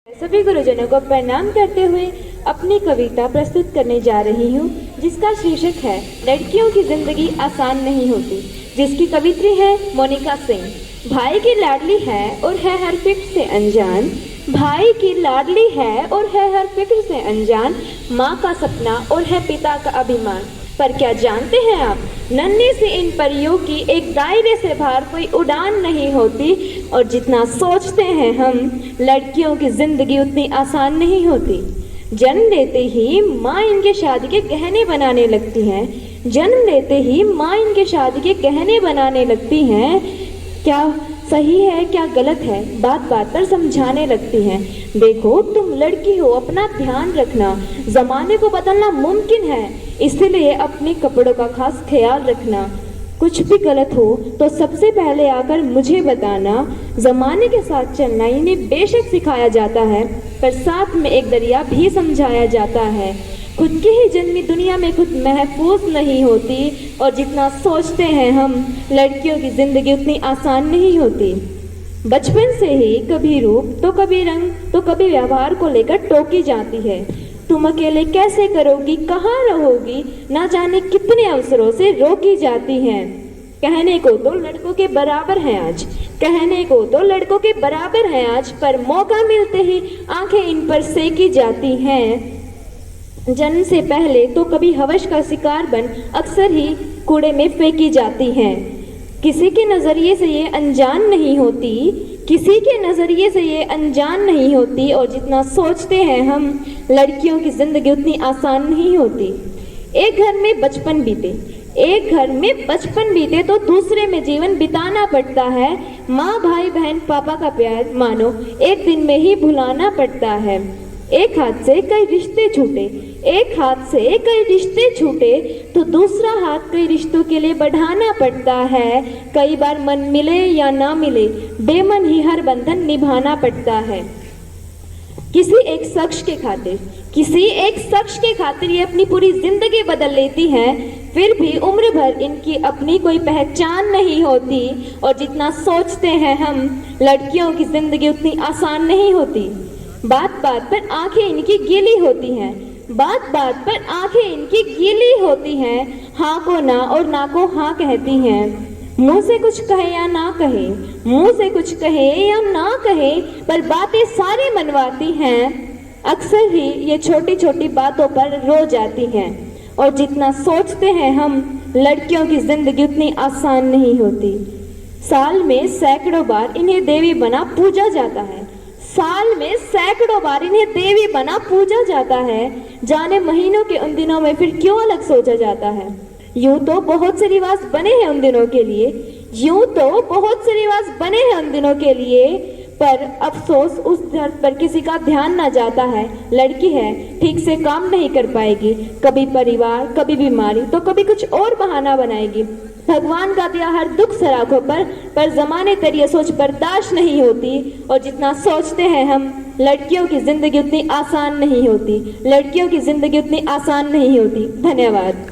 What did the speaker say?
सभी गुरुजनों को प्रणाम करते हुए अपनी कविता प्रस्तुत करने जा रही हूँ, जिसका शीर्षक है लड़कियों की जिंदगी आसान नहीं होती, जिसकी कवित्री है मोनिका सिंह। भाई की लाडली है और है हर फिक्र से अनजान, भाई की लाडली है और है हर फिक्र से अनजान, माँ का सपना और है पिता का अभिमान। पर क्या जानते हैं आप, नन्ही से इन परियों की एक दायरे से बाहर कोई उड़ान नहीं होती, और जितना सोचते हैं हम, लड़कियों की जिंदगी उतनी आसान नहीं होती। जन्म लेते ही माँ इनके शादी के गहने बनाने लगती हैं, जन्म लेते ही माँ इनके शादी के गहने बनाने लगती हैं। क्या सही है क्या गलत है, बात बात पर समझाने लगती हैं। देखो तुम लड़की हो, अपना ध्यान रखना, जमाने को बदलना मुमकिन है, इसलिए अपने कपड़ों का खास ख्याल रखना। कुछ भी गलत हो तो सबसे पहले आकर मुझे बताना। जमाने के साथ चलना इन्हें बेशक सिखाया जाता है, पर साथ में एक दरिया भी समझाया जाता है। खुद की ही जन्मी दुनिया में खुद महफूज नहीं होती, और जितना सोचते हैं हम, लड़कियों की जिंदगी उतनी आसान नहीं होती। बचपन से ही कभी रूप तो कभी रंग तो कभी व्यवहार को लेकर टोकी जाती है। तुम अकेले कैसे करोगी, कहाँ रहोगी, ना जाने कितने अवसरों से रोकी जाती हैं। कहने को तो लड़कों के बराबर हैं आज, कहने को तो लड़कों के बराबर हैं आज, पर मौका मिलते ही आंखें इन पर सेकी जाती हैं। जन्म से पहले तो कभी हवस का शिकार बन अक्सर ही कूड़े में फेंकी जाती हैं। किसी के नज़रिए से ये अनजान नहीं होती, किसी के नज़रिए से ये अनजान नहीं होती, और जितना सोचते हैं हम, लड़कियों की जिंदगी उतनी आसान नहीं होती। एक घर में बचपन बीते, एक घर में बचपन बीते तो दूसरे में जीवन बिताना पड़ता है। माँ भाई बहन पापा का प्यार मानो एक दिन में ही भुलाना पड़ता है। एक हाथ से कई रिश्ते छूटे, एक हाथ से कई रिश्ते छूटे तो दूसरा हाथ कई रिश्तों के लिए बढ़ाना पड़ता है। कई बार मन मिले या ना मिले, बेमन ही हर बंधन निभाना पड़ता है। किसी एक शख्स के खातिर, किसी एक शख्स के खातिर ये अपनी पूरी जिंदगी बदल लेती हैं, फिर भी उम्र भर इनकी अपनी कोई पहचान नहीं होती, और जितना सोचते हैं हम, लड़कियों की जिंदगी उतनी आसान नहीं होती। बात बात पर आंखें इनकी गीली होती हैं, बात बात पर आंखें इनकी गीली होती हैं, हाँ को ना और ना को हाँ कहती हैं। मुंह से कुछ कहे या ना कहे, मुंह से कुछ कहे या ना कहे, पर बातें सारी मनवाती हैं। अक्सर ही ये छोटी छोटी बातों पर रो जाती हैं, और जितना सोचते हैं हम, लड़कियों की जिंदगी उतनी आसान नहीं होती। साल में सैकड़ों बार इन्हें देवी बना पूजा जाता है, साल में सैकड़ों बार इन्हें देवी बना पूजा जाता है। जाने महीनों के उन दिनों में फिर क्यों अलग सोचा जाता है। यूं तो बहुत से रिवाज बने हैं उन दिनों के लिए, यूं तो बहुत से रिवाज बने हैं उन दिनों के लिए, पर अफसोस उस दर्द पर किसी का ध्यान ना जाता है। लड़की है, ठीक से काम नहीं कर पाएगी, कभी परिवार, कभी बीमारी, तो कभी कुछ और बहाना बनाएगी। भगवान का दिया हर दुख सराखों पर जमाने तेरी ये सोच बर्दाश्त नहीं होती, और जितना सोचते हैं हम, लड़कियों की जिंदगी उतनी आसान नहीं होती, लड़कियों की जिंदगी उतनी आसान नहीं होती। धन्यवाद।